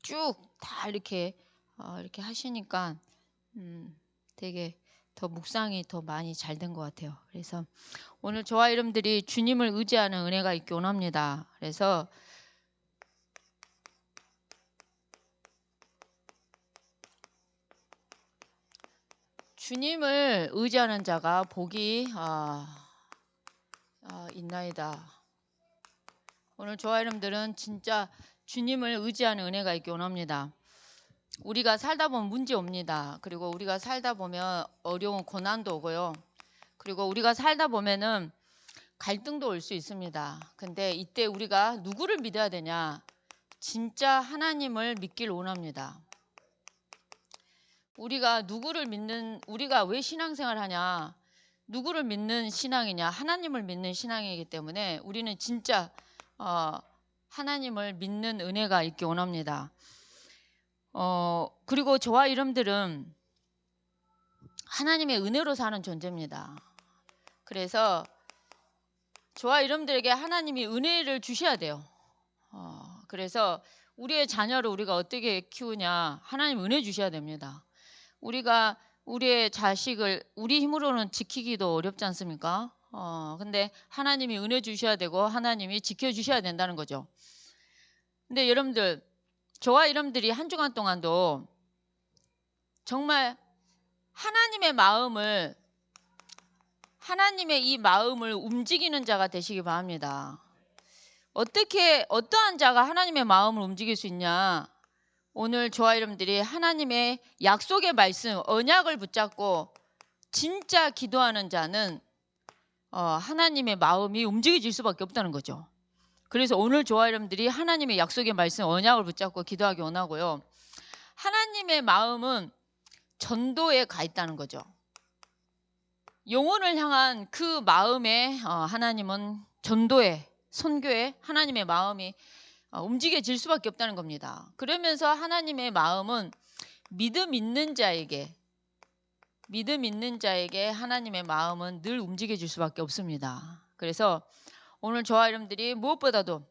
쭉 다 이렇게 하시니까 되게 더 묵상이 더 많이 잘 된 것 같아요. 그래서 오늘 저와 여러분들이 주님을 의지하는 은혜가 있기 원합니다. 그래서 주님을 의지하는 자가 복이 있나이다. 오늘 저와 여러분들은 진짜 주님을 의지하는 은혜가 있기 원합니다. 우리가 살다 보면 문제 옵니다. 그리고 우리가 살다 보면 어려운 고난도 오고요. 그리고 우리가 살다 보면은 갈등도 올 수 있습니다. 근데 이때 우리가 누구를 믿어야 되냐? 진짜 하나님을 믿길 원합니다. 우리가 왜 신앙생활 하냐? 누구를 믿는 신앙이냐? 하나님을 믿는 신앙이기 때문에 우리는 진짜 하나님을 믿는 은혜가 있기 원합니다. 그리고 저와 여러분들은 하나님의 은혜로 사는 존재입니다. 그래서 저와 여러분들에게 하나님이 은혜를 주셔야 돼요. 그래서 우리의 자녀를 우리가 어떻게 키우냐? 하나님 은혜 주셔야 됩니다. 우리가 우리의 자식을 우리 힘으로는 지키기도 어렵지 않습니까? 근데 하나님이 은혜 주셔야 되고 하나님이 지켜주셔야 된다는 거죠. 근데 여러분들, 저와 여러분들이 한 주간 동안도 정말 하나님의 이 마음을 움직이는 자가 되시기 바랍니다. 어떠한 자가 하나님의 마음을 움직일 수 있냐? 오늘 저와 여러분들이 하나님의 약속의 말씀, 언약을 붙잡고 진짜 기도하는 자는 하나님의 마음이 움직여질 수밖에 없다는 거죠. 그래서 오늘 저와 여러분들이 하나님의 약속의 말씀, 언약을 붙잡고 기도하기 원하고요. 하나님의 마음은 전도에 가 있다는 거죠. 영혼을 향한 그 마음에 하나님은 전도에, 선교에 하나님의 마음이 움직여질 수밖에 없다는 겁니다. 그러면서 하나님의 마음은 믿음 있는 자에게 하나님의 마음은 늘 움직여질 수밖에 없습니다. 그래서 오늘 저와 여러분들이 무엇보다도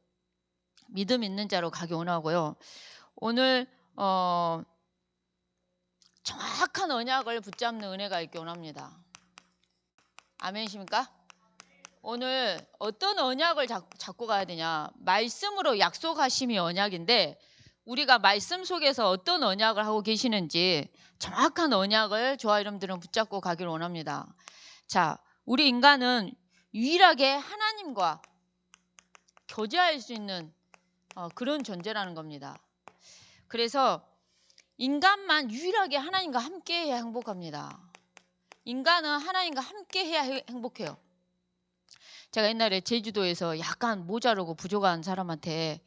믿음 있는 자로 가기 원하고요. 오늘 정확한 언약을 붙잡는 은혜가 있기 원합니다. 아멘이십니까? 오늘 어떤 언약을 잡고 가야 되냐? 말씀으로 약속하심이 언약인데 우리가 말씀 속에서 어떤 언약을 하고 계시는지 정확한 언약을 저와 여러분들은 붙잡고 가기를 원합니다. 자, 우리 인간은 유일하게 하나님과 교제할 수 있는 그런 존재라는 겁니다. 그래서 인간만 유일하게 하나님과 함께해야 행복합니다. 인간은 하나님과 함께해야 행복해요. 제가 옛날에 제주도에서 약간 모자르고 부족한 사람한테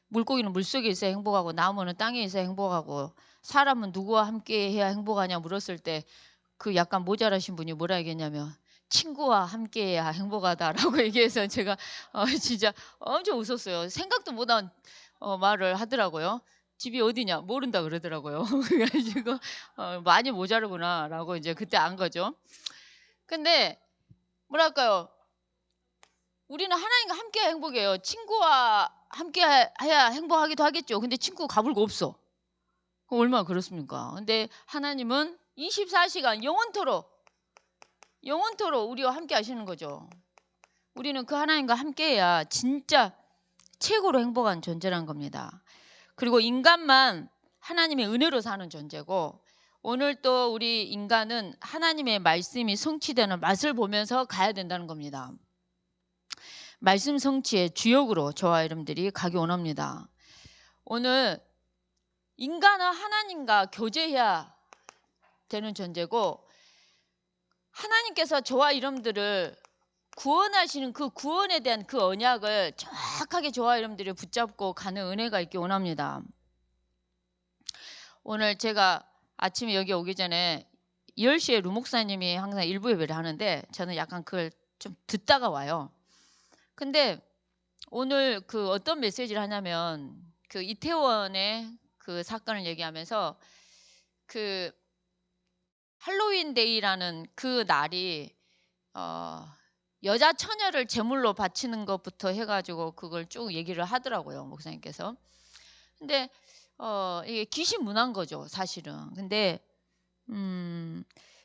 물고기는 물속에 있어야 행복하고 나무는 땅에 있어야 행복하고 사람은 누구와 함께 해야 행복하냐 물었을 때 그 약간 모자라신 분이 뭐라 얘기했냐면 친구와 함께 해야 행복하다라고 얘기해서 제가 진짜 엄청 웃었어요. 생각도 못한 말을 하더라고요. 집이 어디냐 모른다 그러더라고요. 그래가지고 많이 모자르구나라고 이제 그때 안 거죠. 근데 뭐랄까요? 우리는 하나님과 함께 해야 행복해요. 친구와 함께 해야 행복하기도 하겠죠. 근데 친구 가불고 없어. 그럼 얼마나 그렇습니까? 근데 하나님은 24시간 영원토록 우리와 함께 하시는 거죠. 우리는 그 하나님과 함께 해야 진짜 최고로 행복한 존재란 겁니다. 그리고 인간만 하나님의 은혜로 사는 존재고 오늘 또 우리 인간은 하나님의 말씀이 성취되는 맛을 보면서 가야 된다는 겁니다. 말씀 성취의 주역으로 저와 여러분들이 가기 원합니다. 오늘 인간은 하나님과 교제해야 되는 존재고 하나님께서 저와 여러분들을 구원하시는 그 구원에 대한 그 언약을 정확하게 저와 여러분들이 붙잡고 가는 은혜가 있기 원합니다. 오늘 제가 아침에 여기 오기 전에 10시에 루 목사님이 항상 일부 예배를 하는데 저는 약간 그걸 좀 듣다가 와요. 근데 오늘 그 어떤 메시지를 하냐면 그 이태원의 그 사건을 얘기하면서 그 할로윈 데이라는 그 날이 여자 처녀를 제물로 바치는 것부터 해가지고 그걸 쭉 얘기를 하더라고요 목사님께서. 근데 이게 귀신 문화인 거죠, 사실은. 근데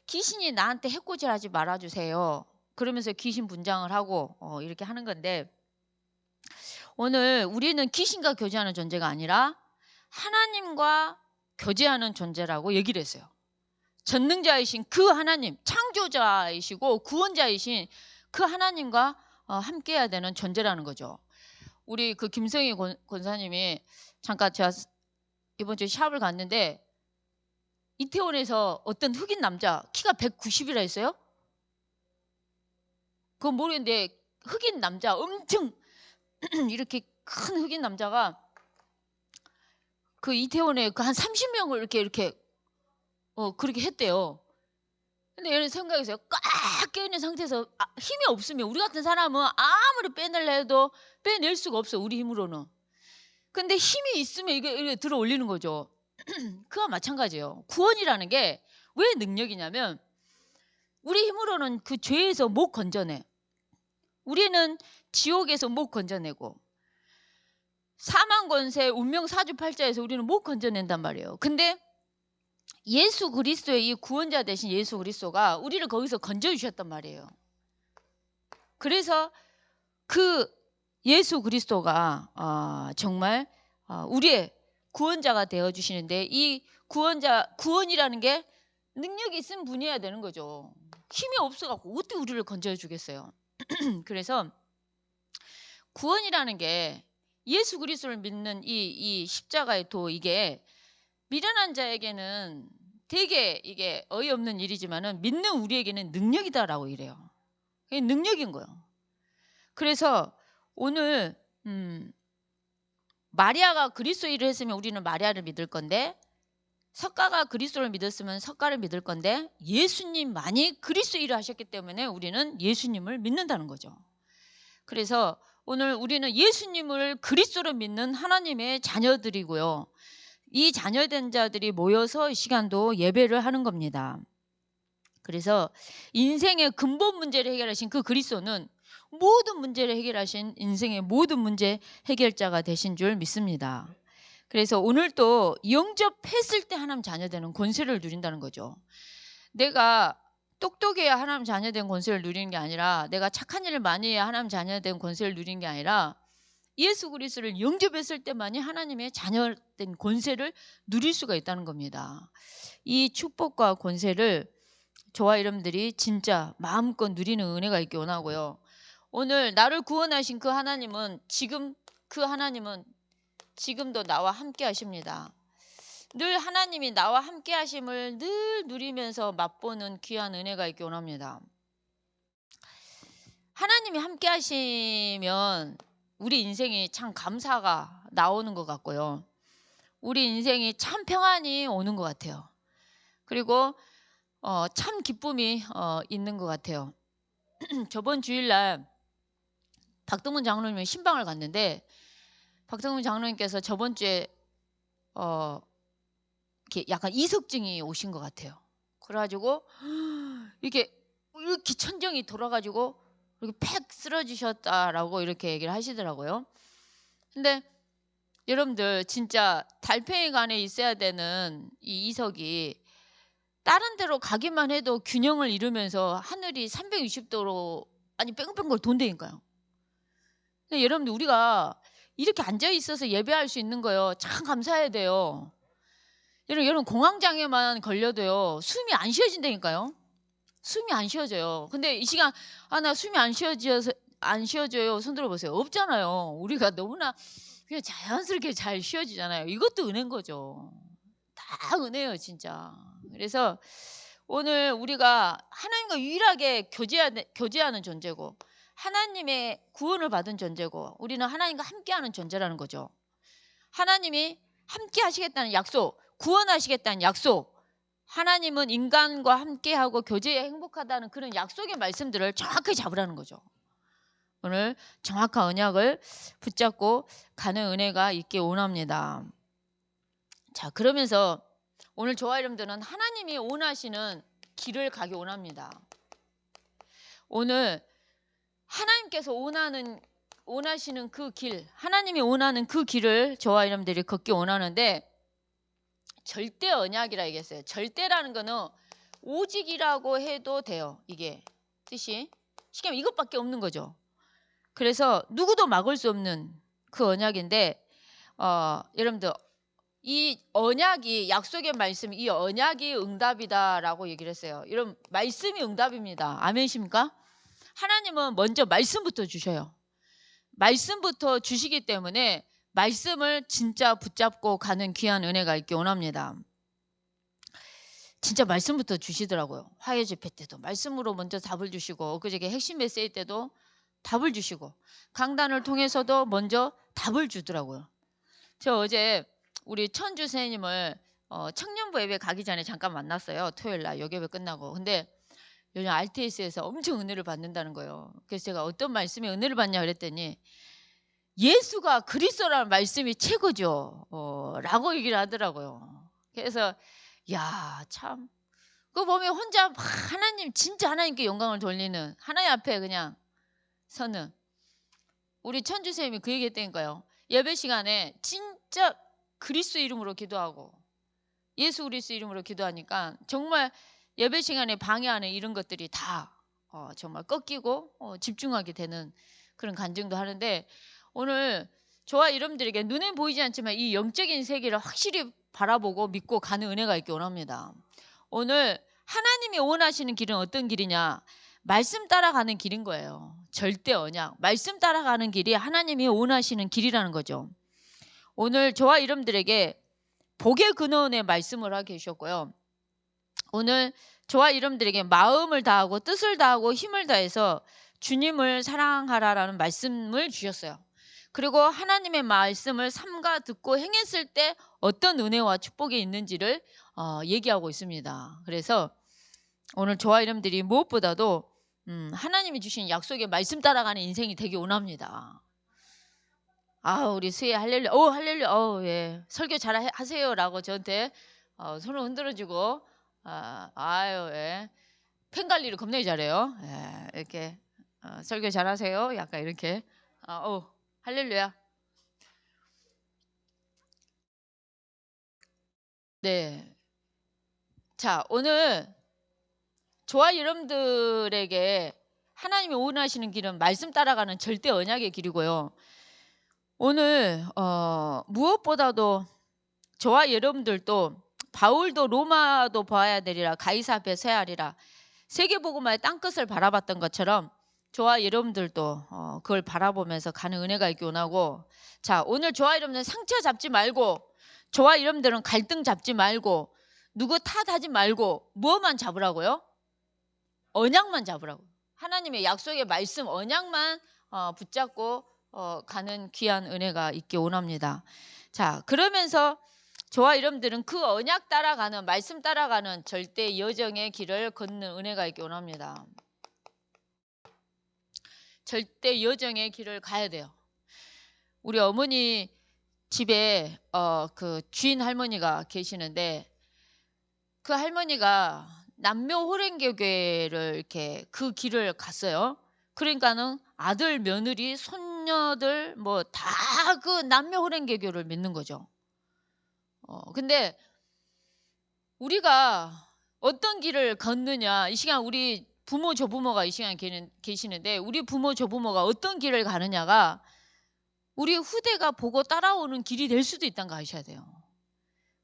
귀신이 나한테 해코지하지 말아주세요. 그러면서 귀신 분장을 하고 이렇게 하는 건데, 오늘 우리는 귀신과 교제하는 존재가 아니라 하나님과 교제하는 존재라고 얘기를 했어요. 전능자이신 그 하나님, 창조자이시고 구원자이신 그 하나님과 함께해야 되는 존재라는 거죠. 우리 그 김성희 권사님이 잠깐 제가 이번 주에 샵을 갔는데 이태원에서 어떤 흑인 남자 키가 190이라 했어요. 그건 모르겠는데 흑인 남자 엄청 이렇게 큰 흑인 남자가 그 이태원에 그 한 30명을 이렇게 그렇게 했대요. 근데 얘는 생각했어요. 꽉 깨어있는 상태에서 힘이 없으면 우리 같은 사람은 아무리 빼내려 해도 빼낼 수가 없어, 우리 힘으로는. 근데 힘이 있으면 이게 들어 올리는 거죠. 그와 마찬가지예요. 구원이라는 게 왜 능력이냐면 우리 힘으로는 그 죄에서 못 건져내. 우리는 지옥에서 못 건져내고 사망 권세 운명 사주팔자에서 우리는 못 건져낸단 말이에요. 근데 예수 그리스도의 이 구원자 되신 예수 그리스도가 우리를 거기서 건져주셨단 말이에요. 그래서 그 예수 그리스도가 정말 우리의 구원자가 되어주시는데, 이 구원이라는 게 능력이 있는 분이어야 되는 거죠. 힘이 없어갖고 어떻게 우리를 건져주겠어요. 그래서 구원이라는 게 예수 그리스도를 믿는 이 십자가의 도, 이게 미련한 자에게는 되게 이게 어이없는 일이지만은 믿는 우리에게는 능력이다라고 이래요. 그게 능력인 거예요. 그래서 오늘 마리아가 그리스도 일을 했으면 우리는 마리아를 믿을 건데, 석가가 그리스도를 믿었으면 석가를 믿을 건데, 예수님만이 그리스도 일을 하셨기 때문에 우리는 예수님을 믿는다는 거죠. 그래서 오늘 우리는 예수님을 그리스도로 믿는 하나님의 자녀들이고요. 이 자녀된 자들이 모여서 이 시간도 예배를 하는 겁니다. 그래서 인생의 근본 문제를 해결하신 그 그리스도는 모든 문제를 해결하신 인생의 모든 문제 해결자가 되신 줄 믿습니다. 그래서 오늘 또 영접했을 때 하나님 자녀되는 권세를 누린다는 거죠. 내가 똑똑해야 하나님 자녀된 권세를 누리는 게 아니라, 내가 착한 일을 많이 해야 하나님 자녀된 권세를 누리는 게 아니라, 예수 그리스도를 영접했을 때만이 하나님의 자녀된 권세를 누릴 수가 있다는 겁니다. 이 축복과 권세를 저와 여러분들이 진짜 마음껏 누리는 은혜가 있기 원하고요. 오늘 나를 구원하신 그 하나님은 지금도 나와 함께 하십니다. 늘 하나님이 나와 함께 하심을 늘 누리면서 맛보는 귀한 은혜가 있기 원합니다. 하나님이 함께 하시면 우리 인생이 참 감사가 나오는 것 같고요. 우리 인생이 참 평안이 오는 것 같아요. 그리고 참 기쁨이 있는 것 같아요. 저번 주일날 박동문 장로님의 신방을 갔는데, 박동문 장로님께서 저번 주에 이렇게 약간 이석증이 오신 것 같아요. 그래가지고 이렇게 천정이 돌아가지고 이렇게 팩 쓰러지셨다라고 이렇게 얘기를 하시더라고요. 근데 여러분들 진짜 달팽이관에 있어야 되는 이 이석이 다른 데로 가기만 해도 균형을 잃으면서 하늘이 360도로 뺑뺑뺑 돈다니까요. 여러분들 우리가 이렇게 앉아 있어서 예배할 수 있는 거요, 참 감사해야 돼요. 여러분 공황장애만 걸려도요 숨이 안 쉬어진다니까요. 숨이 안 쉬어져요. 근데 이 시간 나 숨이 안 쉬어져요 손 들어보세요. 없잖아요. 우리가 너무나 그냥 자연스럽게 잘 쉬어지잖아요. 이것도 은혜인 거죠. 다 은혜예요 진짜. 그래서 오늘 우리가 하나님과 유일하게 교제하는 존재고, 하나님의 구원을 받은 존재고, 우리는 하나님과 함께하는 존재라는 거죠. 하나님이 함께 하시겠다는 약속, 구원하시겠다는 약속, 하나님은 인간과 함께하고 교제에 행복하다는 그런 약속의 말씀들을 정확하게 잡으라는 거죠. 오늘 정확한 언약을 붙잡고 가는 은혜가 있기 원합니다. 자, 그러면서 오늘 저와 여러분들은 하나님이 원하시는 길을 가기 원합니다. 오늘 하나님께서 원하시는 그 길, 하나님이 원하는 그 길을 저와 여러분들이 걷기 원하는데, 절대 언약이라 얘기했어요. 절대라는 거는 오직이라고 해도 돼요. 이게 뜻이 쉽게 말하면 이것밖에 없는 거죠. 그래서 누구도 막을 수 없는 그 언약인데 여러분들 이 언약이 약속의 말씀, 이 언약이 응답이다라고 얘기를 했어요. 여러분 말씀이 응답입니다. 아멘이십니까? 하나님은 먼저 말씀부터 주셔요. 말씀부터 주시기 때문에 말씀을 진짜 붙잡고 가는 귀한 은혜가 있기 원합니다. 진짜 말씀부터 주시더라고요. 화요 집회 때도 말씀으로 먼저 답을 주시고 엊그저께 핵심 메시지 때도 답을 주시고 강단을 통해서도 먼저 답을 주더라고요. 저 어제 우리 천주 선생님을 청년부 예배 가기 전에 잠깐 만났어요. 토요일 날 여교배 끝나고. 근데 요즘 RTS에서 엄청 은혜를 받는다는 거예요. 그래서 제가 어떤 말씀에 은혜를 받냐 그랬더니 예수가 그리스도라는 말씀이 최고죠. 라고 얘기를 하더라고요. 그래서 야, 참 그거 보면 혼자 하나님 진짜 하나님께 영광을 돌리는 하나님 앞에 그냥 서는 우리 천주 선생님이 그 얘기했다니까요. 예배 시간에 진짜 그리스도 이름으로 기도하고 예수 그리스도 이름으로 기도하니까 정말 예배 시간에 방해하는 이런 것들이 다 정말 꺾이고 집중하게 되는 그런 간증도 하는데 오늘 저와 여러분들에게 눈에 보이지 않지만 이 영적인 세계를 확실히 바라보고 믿고 가는 은혜가 있기 원합니다. 오늘 하나님이 원하시는 길은 어떤 길이냐? 말씀 따라가는 길인 거예요. 절대 언약. 말씀 따라가는 길이 하나님이 원하시는 길이라는 거죠. 오늘 저와 여러분들에게 복의 근원의 말씀을 하고 계셨고요. 오늘 저와 여러분들에게 마음을 다하고 뜻을 다하고 힘을 다해서 주님을 사랑하라라는 말씀을 주셨어요. 그리고 하나님의 말씀을 삼가 듣고 행했을 때 어떤 은혜와 축복이 있는지를 얘기하고 있습니다. 그래서 오늘 저와 여러분들이 무엇보다도 하나님이 주신 약속의 말씀 따라가는 인생이 되기 원합니다. 우리 수혜 할렐루야, 할렐루야, 예, 설교 잘 하세요라고 저한테 손을 흔들어주고, 예, 팬 관리를 겁나게 잘해요. 예, 이렇게 설교 잘 하세요. 약간 이렇게, 할렐루야. 네, 자 오늘 저와 여러분들에게 하나님이 원하시는 길은 말씀 따라가는 절대 언약의 길이고요. 오늘 무엇보다도 저와 여러분들도 바울도 로마도 보아야 되리라 가이사 앞에 서야 하리라 세계복음화의 땅끝을 바라봤던 것처럼 저와 여러분들도 그걸 바라보면서 가는 은혜가 있기 원하고 자 오늘 저와 여러분들은 상처 잡지 말고 저와 여러분들은 갈등 잡지 말고 누구 탓하지 말고 무엇만 잡으라고요? 언약만 잡으라고. 하나님의 약속의 말씀 언약만 붙잡고 가는 귀한 은혜가 있기 원합니다. 자 그러면서 저와 여러분들은 그 언약 따라가는 말씀 따라가는 절대 여정의 길을 걷는 은혜가 있기 원합니다. 절대 여정의 길을 가야 돼요. 우리 어머니 집에 그 주인 할머니가 계시는데 그 할머니가 남묘호랭교회를 이렇게 그 길을 갔어요. 그러니까는 아들, 며느리, 손녀들 뭐 다 그 남묘호랭교회를 믿는 거죠. 근데 우리가 어떤 길을 걷느냐 이 시간 우리 부모 조부모가 이 시간 계시는데 우리 부모 조부모가 어떤 길을 가느냐가 우리 후대가 보고 따라오는 길이 될 수도 있다는 거 아셔야 돼요.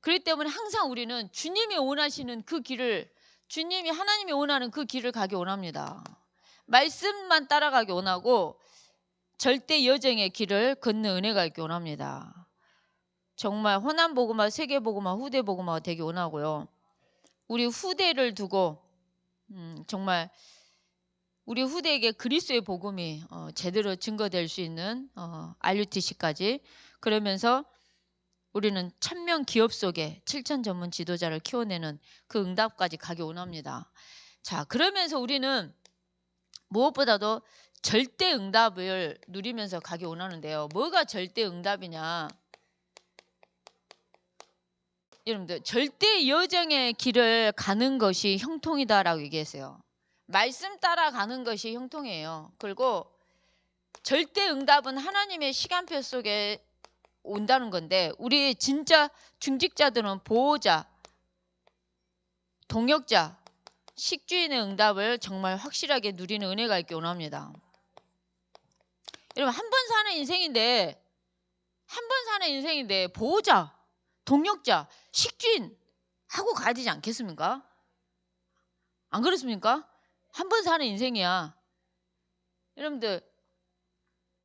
그렇기 때문에 항상 우리는 주님이 원하시는 그 길을 주님이 하나님이 원하는 그 길을 가기 원합니다. 말씀만 따라가기 원하고 절대 여정의 길을 걷는 은혜가 있기 원합니다. 정말 호남복음화, 세계복음화, 후대복음화가 되기 원하고요. 우리 후대를 두고 정말 우리 후대에게 그리스도의 복음이 제대로 증거될 수 있는 RUTC까지 그러면서 우리는 1000명 기업 속에 7천 전문 지도자를 키워내는 그 응답까지 가기 원합니다. 자, 그러면서 우리는 무엇보다도 절대 응답을 누리면서 가기 원하는데요. 뭐가 절대 응답이냐? 여러분들 절대 여정의 길을 가는 것이 형통이다라고 얘기했어요. 말씀 따라가는 것이 형통이에요. 그리고 절대 응답은 하나님의 시간표 속에 온다는 건데 우리 진짜 중직자들은 보호자, 동역자, 식주인의 응답을 정말 확실하게 누리는 은혜가 있기 원합니다. 여러분 한 번 사는 인생인데 보호자, 동역자, 식주인 하고 가야 되지 않겠습니까? 안 그렇습니까? 한 번 사는 인생이야. 여러분들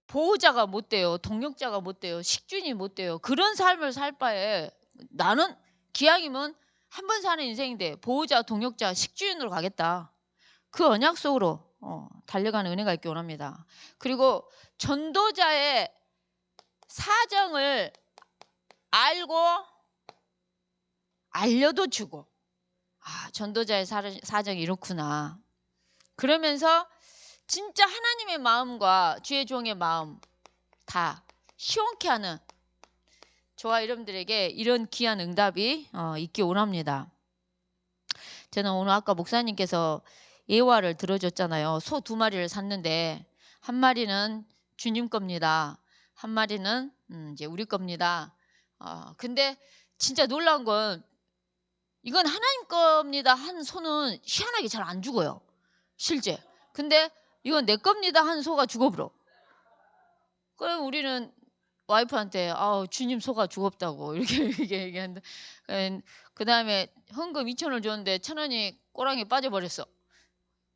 보호자가 못 돼요. 동역자가 못 돼요. 식주인이 못 돼요. 그런 삶을 살 바에 나는 기왕이면 한 번 사는 인생인데 보호자, 동역자, 식주인으로 가겠다. 그 언약 속으로 달려가는 은혜가 있기 원합니다. 그리고 전도자의 사정을 알고 알려도 주고, 전도자의 사정이 이렇구나. 그러면서 진짜 하나님의 마음과 주의 종의 마음 다 시원케 하는 저와 여러분들에게 이런 귀한 응답이 있기 원합니다. 저는 오늘 아까 목사님께서 예화를 들어줬잖아요. 소 2마리를 샀는데 한 마리는 주님 겁니다. 한 마리는 이제 우리 겁니다. 근데 진짜 놀라운 건 이건 하나님 겁니다 한 소는 희한하게 잘 안 죽어요. 실제. 근데 이건 내 겁니다 한 소가 죽어버려. 그럼 우리는 와이프한테 주님 소가 죽었다고 이렇게 얘기하는데 그 다음에 헌금 2,000원을 줬는데 1,000원이 꼬랑에 빠져버렸어.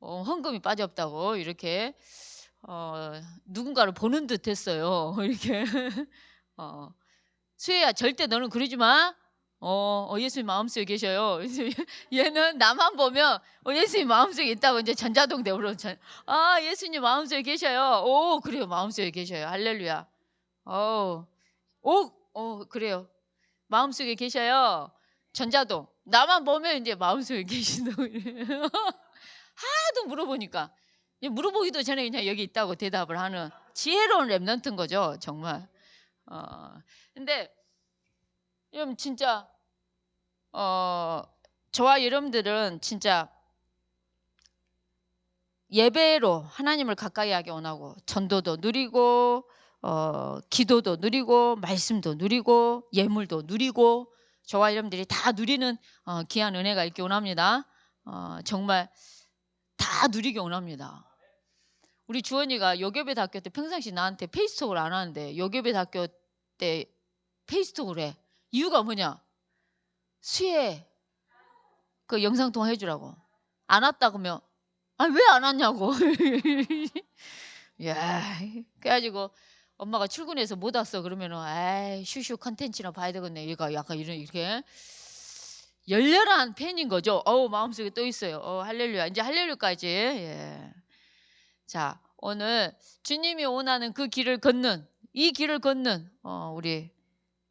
헌금이 빠졌다고 이렇게 누군가를 보는 듯 했어요. 이렇게 수혜야 절대 너는 그러지 마. 예수님 마음속에 계셔요. 얘는 나만 보면 예수님 마음속에 있다고 이제 전자동 되버려. 예수님 마음속에 계셔요. 오 그래요 마음속에 계셔요. 할렐루야. 그래요. 마음속에 계셔요. 전자동. 나만 보면 이제 마음속에 계신다고. 하도 물어보니까 물어보기도 전에 그냥 여기 있다고 대답을 하는 지혜로운 랩런트인 거죠. 정말. 근데 여러분 진짜 저와 여러분들은 진짜 예배로 하나님을 가까이 하기 원하고 전도도 누리고 기도도 누리고 말씀도 누리고 예물도 누리고 저와 여러분들이 다 누리는 귀한 은혜가 있기 원합니다. 정말 다 누리기 원합니다. 우리 주원이가 여교배대학교 때 평상시 나한테 페이스톡을 안 하는데 여교배대학교 때 페이스톡을 해. 이유가 뭐냐? 수혜 그 영상통화 해주라고. 안 왔다 그러면 왜 안 왔냐고. 야, 그래가지고 엄마가 출근해서 못 왔어 그러면은 슈슈 컨텐츠나 봐야 되겠네. 얘가 약간 이렇게 열렬한 팬인 거죠. 마음속에 또 있어요. 할렐루야. 이제 할렐루야까지. 예. 자, 오늘 주님이 원하는 그 길을 걷는 이 길을 걷는 우리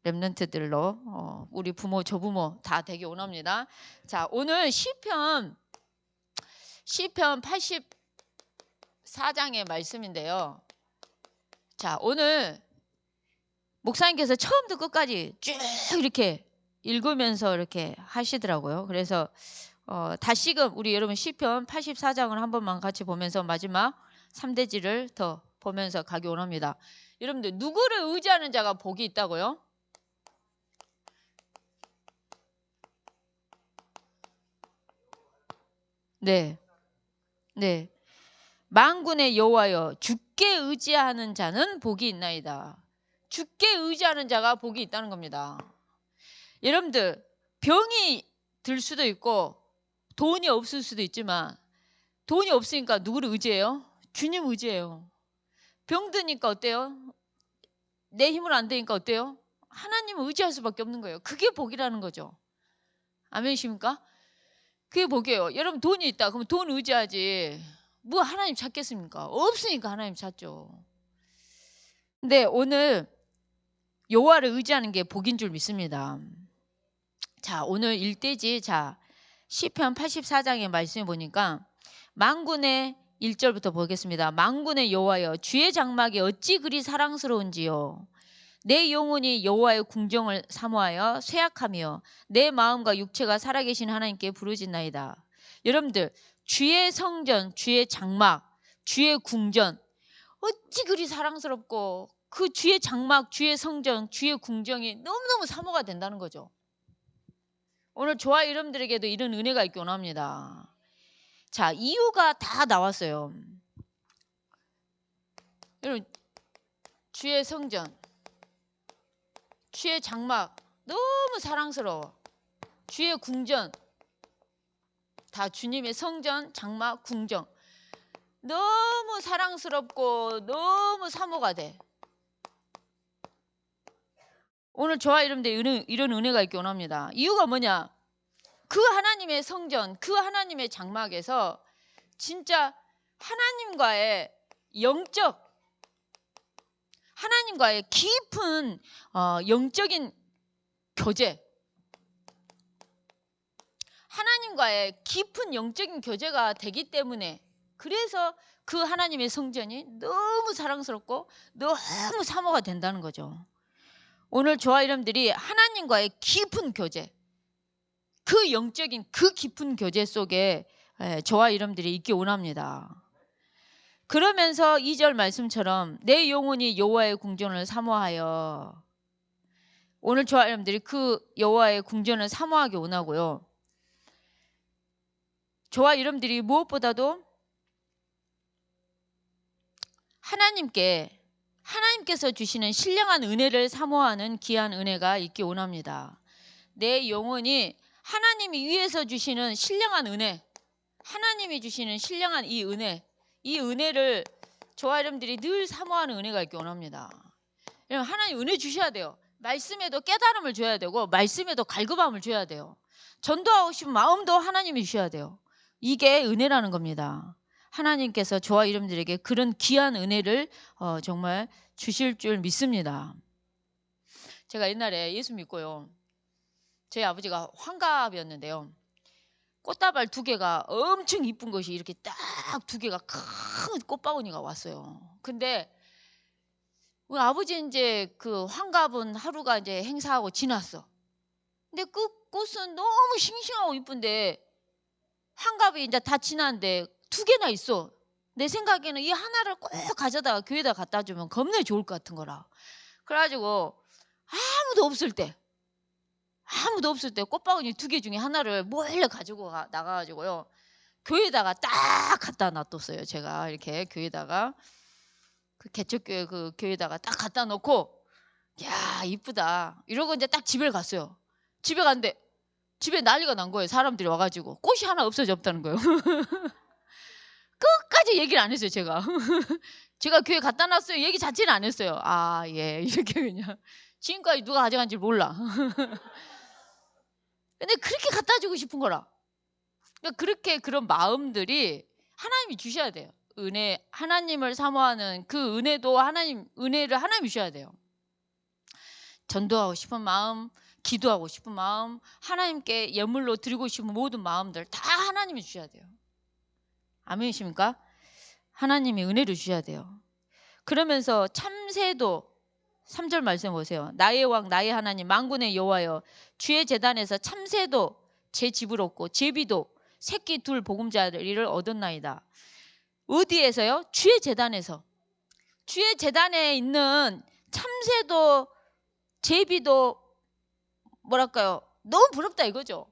렘넌트들로 우리 부모 조부모 다 되기 원합니다. 자, 오늘 시편 84장의 말씀인데요. 자, 오늘 목사님께서 처음부터 끝까지 쭉 이렇게 읽으면서 이렇게 하시더라고요. 그래서 다시금 우리 여러분 시편 84장을 한 번만 같이 보면서 마지막 3대지를 더 보면서 가기 원합니다. 여러분들 누구를 의지하는 자가 복이 있다고요? 네. 만군의 여호와여 주께 의지하는 자는 복이 있나이다. 주께 의지하는 자가 복이 있다는 겁니다. 여러분들 병이 들 수도 있고 돈이 없을 수도 있지만 돈이 없으니까 누구를 의지해요? 주님 의지해요. 병 드니까 어때요? 내 힘으로 안 되니까 어때요? 하나님을 의지할 수밖에 없는 거예요. 그게 복이라는 거죠. 아멘이십니까? 그게 복이에요. 여러분 돈이 있다 그러면 돈 의지하지 뭐 하나님 찾겠습니까? 없으니까 하나님 찾죠. 근데 오늘 여호와를 의지하는 게 복인 줄 믿습니다. 자, 오늘 일대지 시편 84장의 말씀을 보니까 만군의 1절부터 보겠습니다. 만군의 여호와여 주의 장막이 어찌 그리 사랑스러운지요. 내 영혼이 여호와의 궁정을 사모하여 쇠약하며 내 마음과 육체가 살아계신 하나님께 부르짖나이다. 여러분들 주의 성전, 주의 장막, 주의 궁전 어찌 그리 사랑스럽고 그 주의 장막, 주의 성전, 주의 궁정이 너무너무 사모가 된다는 거죠. 오늘 저와 여러분들에게도 이런 은혜가 있기 원합니다. 자, 이유가 다 나왔어요. 여러분, 주의 성전, 주의 장막 너무 사랑스러워. 주의 궁전, 다 주님의 성전, 장막, 궁정 너무 사랑스럽고 너무 사모가 돼. 오늘 저와 여러분들 이런 은혜가 있기 원합니다. 이유가 뭐냐? 그 하나님의 성전, 그 하나님의 장막에서 진짜 하나님과의 영적, 하나님과의 깊은 영적인 교제, 하나님과의 깊은 영적인 교제가 되기 때문에, 그래서 그 하나님의 성전이 너무 사랑스럽고 너무 사모가 된다는 거죠. 오늘 저와 여러분들이 하나님과의 깊은 교제, 그 영적인 그 깊은 교제 속에 저와 여러분들이 있기 원합니다. 그러면서 2절 말씀처럼 내 영혼이 여호와의 궁전을 사모하여, 오늘 저와 여러분들이 그 여호와의 궁전을 사모하기 원하고요. 저와 여러분들이 무엇보다도 하나님께서 주시는 신령한 은혜를 사모하는 귀한 은혜가 있기 원합니다. 내 영혼이 하나님이 위에서 주시는 신령한 은혜, 하나님이 주시는 신령한 이 은혜를 저와 여러분들이 늘 사모하는 은혜가 있기 원합니다. 여러분, 하나님 은혜 주셔야 돼요. 말씀에도 깨달음을 줘야 되고 말씀에도 갈급함을 줘야 돼요. 전도하고 싶은 마음도 하나님이 주셔야 돼요. 이게 은혜라는 겁니다. 하나님께서 저와 여러분들에게 그런 귀한 은혜를 정말 주실 줄 믿습니다. 제가 옛날에 예수 믿고요, 저희 아버지가 환갑이었는데요, 꽃다발 2개가 엄청 이쁜 것이 이렇게 딱 2개가 큰 꽃바구니가 왔어요. 근데 우리 아버지 이제 그 환갑은 하루가 이제 행사하고 지났어. 근데 그 꽃은 너무 싱싱하고 이쁜데 환갑이 이제 다 지났는데 2개나 있어. 내 생각에는 이 하나를 꼭 가져다가 교회에다 갖다 주면 겁나 좋을 것 같은 거라. 그래가지고 아무도 없을 때 꽃바구니 2개 중에 하나를 몰래 가지고 나가가지고요, 교회에다가 딱 갖다 놔뒀어요. 제가 이렇게 교회에다가, 그 개척교회 그 교회에다가 딱 갖다 놓고, 야 이쁘다 이러고 이제 딱 집에 갔어요. 집에 갔는데 집에 난리가 난 거예요. 사람들이 와가지고 꽃이 하나 없어졌다는 거예요. 끝까지 얘기를 안 했어요. 제가 제가 교회 갖다 놨어요 얘기 자체는 안 했어요. 아 예, 이렇게 그냥 지금까지 누가 가져간지 몰라. 근데 그렇게 갖다 주고 싶은 거라. 그러니까 그렇게 그런 마음들이 하나님이 주셔야 돼요. 은혜, 하나님을 사모하는 그 은혜도 은혜를 하나님이 주셔야 돼요. 전도하고 싶은 마음, 기도하고 싶은 마음, 하나님께 예물로 드리고 싶은 모든 마음들 다 하나님이 주셔야 돼요. 아멘이십니까? 하나님이 은혜를 주셔야 돼요. 그러면서 참새도 3절 말씀 보세요. 나의 왕 나의 하나님 만군의 여호와여, 주의 제단에서 참새도 제 집을 얻고 제비도 새끼 2 보금자리를 얻었나이다. 어디에서요? 주의 제단에서. 주의 제단에 있는 참새도 제비도 뭐랄까요, 너무 부럽다 이거죠.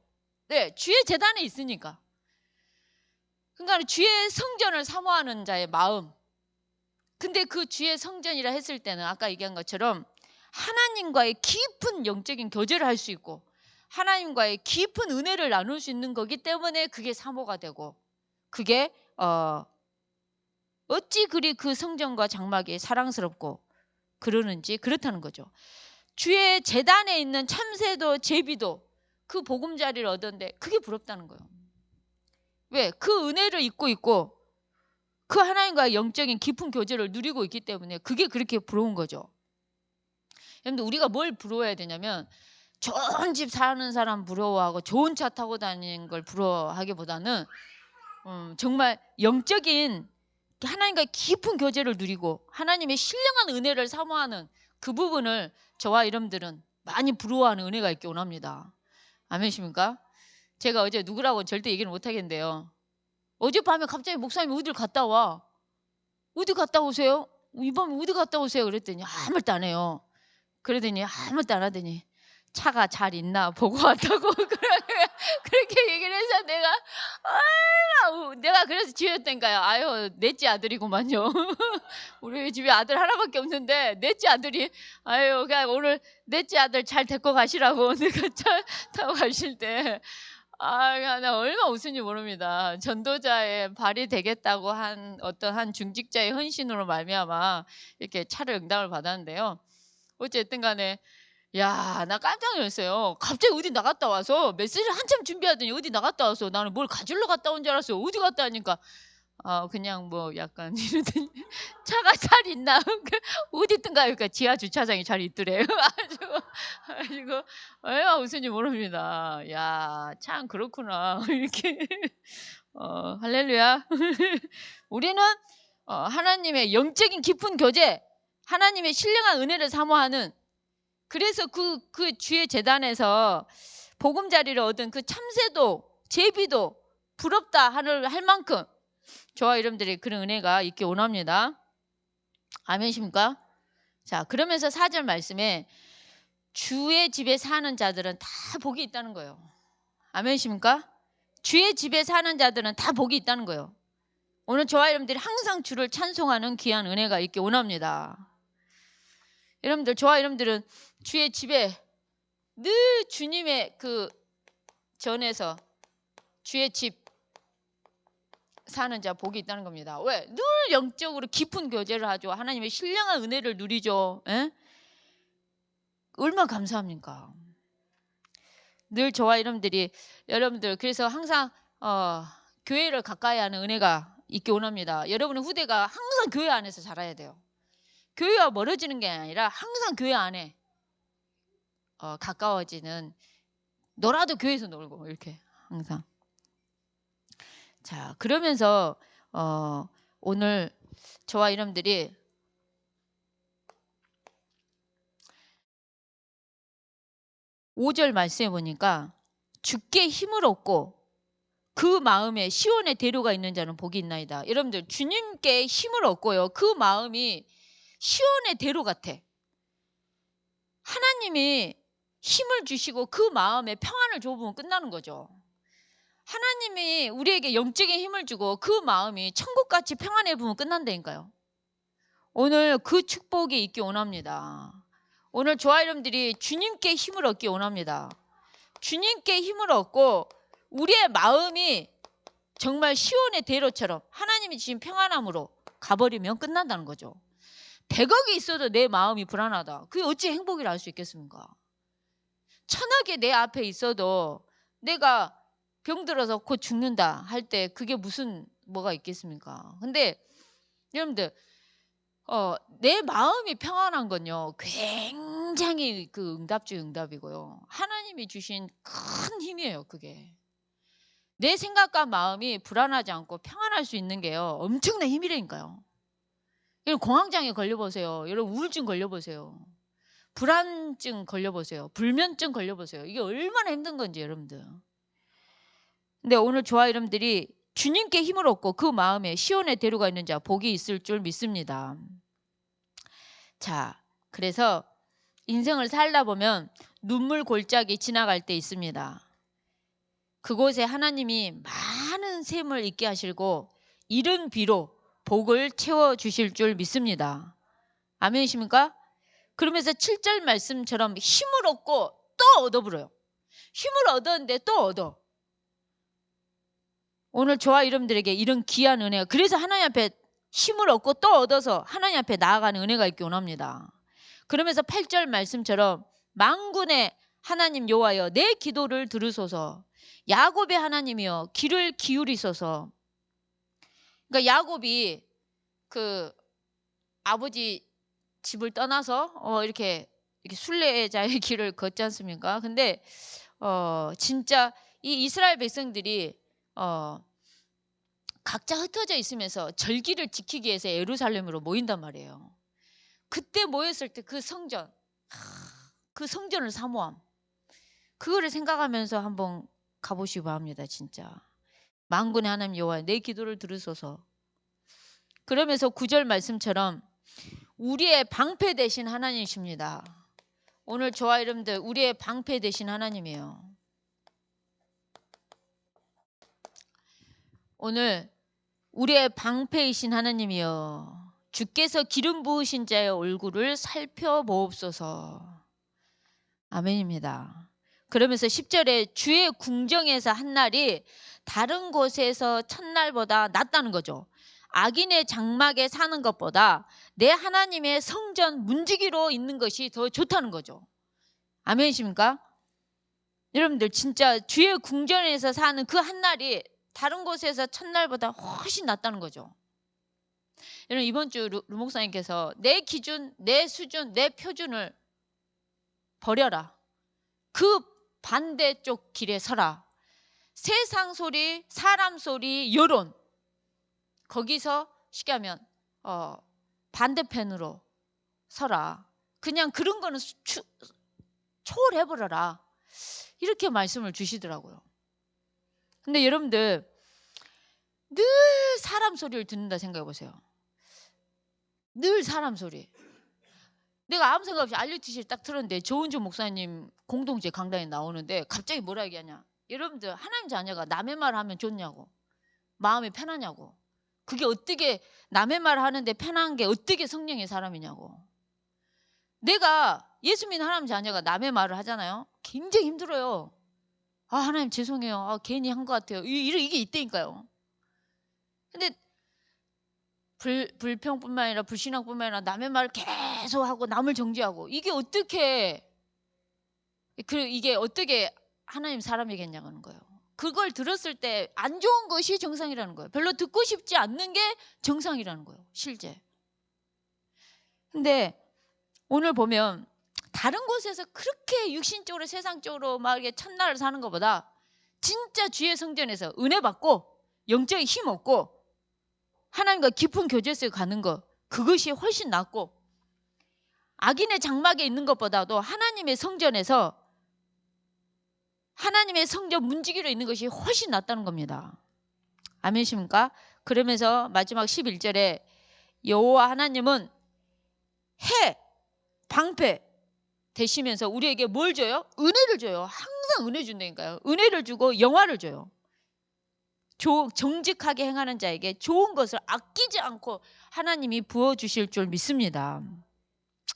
네, 주의 제단에 있으니까. 그러니까 주의 성전을 사모하는 자의 마음. 근데 그 주의 성전이라 했을 때는 아까 얘기한 것처럼 하나님과의 깊은 영적인 교제를 할 수 있고 하나님과의 깊은 은혜를 나눌 수 있는 거기 때문에 그게 사모가 되고, 그게 어찌 그리 그 성전과 장막이 사랑스럽고 그러는지 그렇다는 거죠. 주의 제단에 있는 참새도 제비도 그 보금자리를 얻었는데 그게 부럽다는 거예요. 왜? 그 은혜를 잊고 있고 그 하나님과의 영적인 깊은 교제를 누리고 있기 때문에 그게 그렇게 부러운 거죠. 여러분들, 우리가 뭘 부러워해야 되냐면 좋은 집 사는 사람 부러워하고 좋은 차 타고 다니는 걸 부러워하기보다는 정말 영적인 하나님과 깊은 교제를 누리고 하나님의 신령한 은혜를 사모하는 그 부분을 저와 여러분들은 많이 부러워하는 은혜가 있기 원합니다. 아멘이십니까? 제가 어제 누구라고 절대 얘기를 못 하겠는데요, 어젯밤에 갑자기 목사님이 어딜 갔다 와. 어디 갔다 오세요? 이번 어디 갔다 오세요? 그랬더니 아무것도 안 해요. 그러더니 아무것도 안 하더니 차가 잘 있나 보고 왔다고 그렇게 얘기를 해서 내가 그래서 지었다니까요. 아유, 넷째 아들이구만요. 우리 집에 아들 하나밖에 없는데 넷째 아들이 아유, 그냥 오늘 넷째 아들 잘 데리고 가시라고 내가 차 타고 가실 때 나 얼마나 웃은지 모릅니다. 전도자의 발이 되겠다고 한 어떤 한 중직자의 헌신으로 말미암아 이렇게 차를 응답을 받았는데요. 어쨌든 간에 야, 나 깜짝 놀랐어요. 갑자기 어디 나갔다 와서 메시지를 한참 준비하더니 어디 나갔다 와서 나는 뭘 가지러 갔다 온 줄 알았어요. 어디 갔다 하니까 그냥 뭐 약간 이러더니 차가 잘 있나? 어디 있던가 그러니까 지하 주차장이 잘 있더래요. 아주 얼마나 웃은지 모릅니다. 야, 참 그렇구나. 이렇게 할렐루야. 우리는 하나님의 영적인 깊은 교제, 하나님의 신령한 은혜를 사모하는 그래서 그 주의 재단에서 보금자리를 얻은 그 참새도 제비도 부럽다 할 만큼 저와 여러분들이 그런 은혜가 있기 원합니다. 아멘이십니까? 자, 그러면서 4절 말씀에 주의 집에 사는 자들은 다 복이 있다는 거예요. 아멘이십니까? 주의 집에 사는 자들은 다 복이 있다는 거예요. 오늘 저와 여러분들이 항상 주를 찬송하는 귀한 은혜가 있기 원합니다. 여러분들, 저와 여러분들은 주의 집에 늘 주님의 그 전에서 주의 집 사는 자 복이 있다는 겁니다. 왜? 늘 영적으로 깊은 교제를 하죠. 하나님의 신령한 은혜를 누리죠. 에? 얼마나 감사합니까? 늘 저와 여러분들 그래서 항상 교회를 가까이 하는 은혜가 있기 원합니다. 여러분의 후대가 항상 교회 안에서 자라야 돼요. 교회와 멀어지는 게 아니라 항상 교회 안에 가까워지는 놀아도 교회에서 놀고 이렇게 항상. 자, 그러면서 오늘 저와 여러분들이 (5절) 말씀해 보니까 주께 힘을 얻고 그 마음에 시온의 대로가 있는 자는 복이 있나이다. 여러분들 주님께 힘을 얻고요. 그 마음이 시온의 대로 같아. 하나님이 힘을 주시고 그 마음에 평안을 줘보면 끝나는 거죠. 하나님이 우리에게 영적인 힘을 주고 그 마음이 천국같이 평안해 보면 끝난다니까요. 오늘 그 축복이 있기 원합니다. 오늘 저와 여러분들이 주님께 힘을 얻기 원합니다. 주님께 힘을 얻고 우리의 마음이 정말 시온의 대로처럼 하나님이 주신 평안함으로 가버리면 끝난다는 거죠. 100억이 있어도 내 마음이 불안하다. 그게 어찌 행복이라 할 수 있겠습니까? 1000억이 내 앞에 있어도 내가 병들어서 곧 죽는다 할 때 그게 뭐가 있겠습니까? 근데 여러분들 내 마음이 평안한 건요 굉장히 그 응답 중 응답이고요. 하나님이 주신 큰 힘이에요. 그게 내 생각과 마음이 불안하지 않고 평안할 수 있는 게요 엄청난 힘이라니까요. 여러분 공황장애 걸려보세요. 여러분 우울증 걸려보세요. 불안증 걸려보세요. 불면증 걸려보세요. 이게 얼마나 힘든 건지 여러분들. 근데 오늘 저와 여러분들이 주님께 힘을 얻고 그 마음에 시온의 대로가 있는 자 복이 있을 줄 믿습니다. 자, 그래서 인생을 살다 보면 눈물 골짜기 지나갈 때 있습니다. 그곳에 하나님이 많은 샘을 있게 하시고 이른 비로 복을 채워주실 줄 믿습니다. 아멘이십니까? 그러면서 7절 말씀처럼 힘을 얻고 또 얻어버려요. 힘을 얻었는데 또 얻어. 오늘 저와 여러분들에게 이런 귀한 은혜가 그래서 하나님 앞에 힘을 얻고 또 얻어서 하나님 앞에 나아가는 은혜가 있기 원합니다. 그러면서 8절 말씀처럼 만군의 하나님 여호와여 내 기도를 들으소서. 야곱의 하나님이여 귀를 기울이소서. 그러니까 야곱이 그 아버지 집을 떠나서 이렇게 순례자의 길을 걷지 않습니까? 근데 진짜 이 이스라엘 백성들이 각자 흩어져 있으면서 절기를 지키기 위해서 예루살렘으로 모인단 말이에요. 그때 모였을 때 그 성전, 그 성전을 사모함, 그거를 생각하면서 한번 가보시기 바랍니다. 진짜 만군의 하나님 여호와 내 기도를 들으소서. 그러면서 9절 말씀처럼 우리의 방패 되신 하나님이십니다. 오늘 저와 여러분들 우리의 방패 되신 하나님이에요. 오늘 우리의 방패이신 하나님이여, 주께서 기름 부으신 자의 얼굴을 살펴보옵소서. 아멘입니다. 그러면서 10절에 주의 궁정에서 한 날이 다른 곳에서 첫날보다 낫다는 거죠. 악인의 장막에 사는 것보다 내 하나님의 성전 문지기로 있는 것이 더 좋다는 거죠. 아멘이십니까? 여러분들 진짜 주의 궁전에서 사는 그 한 날이 다른 곳에서 첫날보다 훨씬 낫다는 거죠. 여러분, 이번 주 루 목사님께서 내 기준, 내 수준, 내 표준을 버려라. 그 반대쪽 길에 서라. 세상 소리, 사람 소리, 여론, 거기서 쉽게 하면 반대편으로 서라. 그냥 그런 거는 초월해버려라. 이렇게 말씀을 주시더라고요. 근데 여러분들 늘 사람 소리를 듣는다 생각해 보세요. 늘 사람 소리. 내가 아무 생각 없이 알류티시를 딱 틀었는데 조은주 목사님 공동체 강단에 나오는데 갑자기 뭐라 얘기하냐. 여러분들 하나님 자녀가 남의 말을 하면 좋냐고. 마음이 편하냐고. 그게 어떻게 남의 말을 하는데 편한 게 어떻게 성령의 사람이냐고. 내가 예수 믿는 하나님 자녀가 남의 말을 하잖아요. 굉장히 힘들어요. 아, 하나님 죄송해요. 아, 괜히 한 것 같아요. 이게 있다니까요. 근데 불평뿐만 아니라 불신앙뿐만 아니라 남의 말을 계속 하고 남을 정죄하고 이게 어떻게 하나님 사람이겠냐는 거예요. 그걸 들었을 때 안 좋은 것이 정상이라는 거예요. 별로 듣고 싶지 않는 게 정상이라는 거예요. 실제. 근데 오늘 보면 다른 곳에서 그렇게 육신적으로 세상적으로 막 이렇게 첫날을 사는 것보다 진짜 주의 성전에서 은혜 받고 영적인 힘 얻고 하나님과 깊은 교제 속에 가는 것, 그것이 훨씬 낫고 악인의 장막에 있는 것보다도 하나님의 성전에서 하나님의 성전 문지기로 있는 것이 훨씬 낫다는 겁니다. 아멘이십니까? 그러면서 마지막 11절에 여호와 하나님은 해, 방패 되시면서 우리에게 뭘 줘요? 은혜를 줘요. 항상 은혜 준다니까요. 은혜를 주고 영화를 줘요. 정직하게 행하는 자에게 좋은 것을 아끼지 않고 하나님이 부어주실 줄 믿습니다.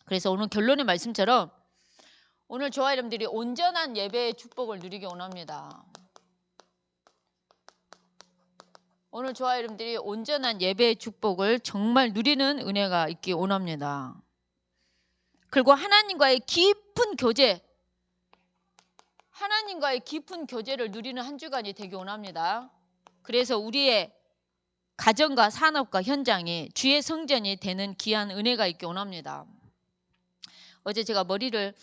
그래서 오늘 결론의 말씀처럼 오늘 저와 여러분들이 온전한 예배의 축복을 누리기 원합니다. 오늘 저와 여러분들이 온전한 예배의 축복을 정말 누리는 은혜가 있기 원합니다. 그리고 하나님과의 깊은 교제를 누리는 한 주간이 되기 원합니다. 그래서 우리의 가정과 산업과 현장이 주의 성전이 되는 귀한 은혜가 있기 원합니다. 어제 제가 머리를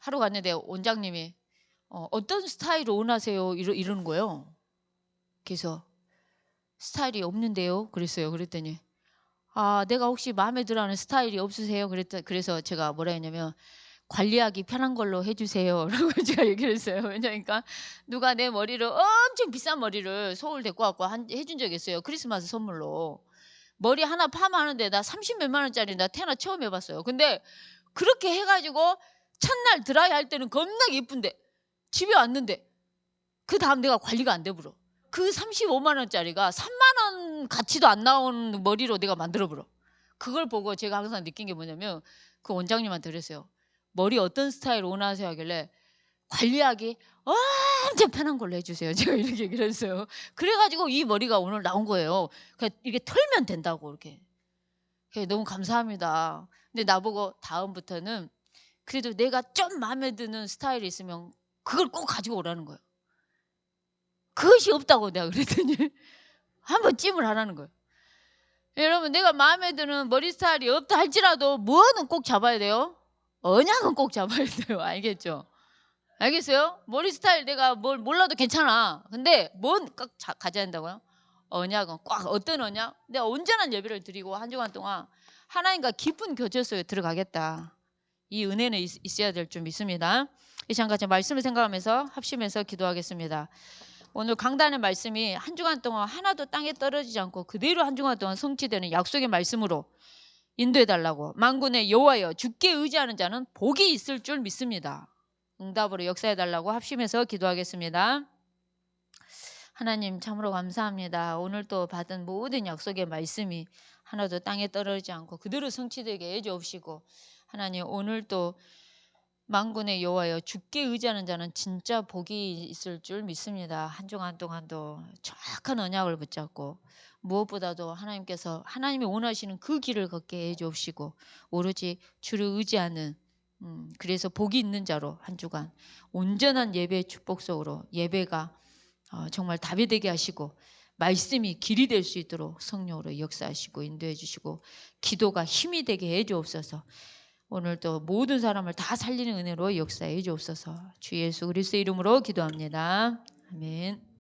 하러 갔는데 원장님이 어떤 스타일을 원하세요? 이러는 거예요. 그래서 스타일이 없는데요? 그랬어요. 그랬더니 내가 혹시 마음에 들어하는 스타일이 없으세요? 그래서 제가 뭐라 했냐면 관리하기 편한 걸로 해주세요 라고 제가 얘기를 했어요. 왜냐니까 누가 내 머리를 엄청 비싼 머리를 서울 데리고 왔고 해준 적이 있어요. 크리스마스 선물로. 머리 하나 파마하는데 나 30몇만 원짜리 나 태어나 처음 해봤어요. 근데 그렇게 해가지고 첫날 드라이 할 때는 겁나 예쁜데 집에 왔는데 그 다음 내가 관리가 안 돼버려. 그 35만 원짜리가 3만 원 가치도 안 나오는 머리로 내가 만들어버려. 그걸 보고 제가 항상 느낀 게 뭐냐면 그 원장님한테 그랬어요. 머리 어떤 스타일 원하세요 하길래 관리하기 엄청 편한 걸로 해주세요. 제가 이렇게 얘기를 했어요. 그래가지고 이 머리가 오늘 나온 거예요. 이렇게 털면 된다고 이렇게. 너무 감사합니다. 근데 나보고 다음부터는 그래도 내가 좀 마음에 드는 스타일이 있으면 그걸 꼭 가지고 오라는 거예요. 그것이 없다고 내가 그랬더니 한번 찜을 하라는 거예요. 여러분, 내가 마음에 드는 머리 스타일이 없다 할지라도 뭐는 꼭 잡아야 돼요? 언약은 꼭 잡아야 돼요. 알겠죠? 알겠어요? 머리 스타일 내가 뭘 몰라도 괜찮아. 근데 뭔 꼭 가져야 한다고요? 언약은 꽉. 어떤 언약? 내가 온전한 예배를 드리고 한 주간 동안 하나님과 깊은 교제 속에 들어가겠다. 이 은혜는 있어야 될 줄 믿습니다. 이 시간 같이 말씀을 생각하면서 합심해서 기도하겠습니다. 오늘 강단의 말씀이 한 주간 동안 하나도 땅에 떨어지지 않고 그대로 한 주간 동안 성취되는 약속의 말씀으로 인도해달라고. 만군의 여호와여 주께 의지하는 자는 복이 있을 줄 믿습니다. 응답으로 역사해달라고 합심해서 기도하겠습니다. 하나님 참으로 감사합니다. 오늘 또 받은 모든 약속의 말씀이 하나도 땅에 떨어지지 않고 그대로 성취되게 해주옵시고, 하나님 오늘 또 만군의 여호와여 주께 의지하는 자는 진짜 복이 있을 줄 믿습니다. 한 주간 동안도 정확한 언약을 붙잡고 무엇보다도 하나님께서 하나님이 원하시는 그 길을 걷게 해주옵시고, 오로지 주를 의지하는 그래서 복이 있는 자로 한 주간 온전한 예배의 축복 속으로 예배가 정말 답이 되게 하시고, 말씀이 길이 될 수 있도록 성령으로 역사하시고 인도해 주시고, 기도가 힘이 되게 해 주옵소서. 오늘도 모든 사람을 다 살리는 은혜로 역사해 주옵소서. 주 예수 그리스도의 이름으로 기도합니다. 아멘.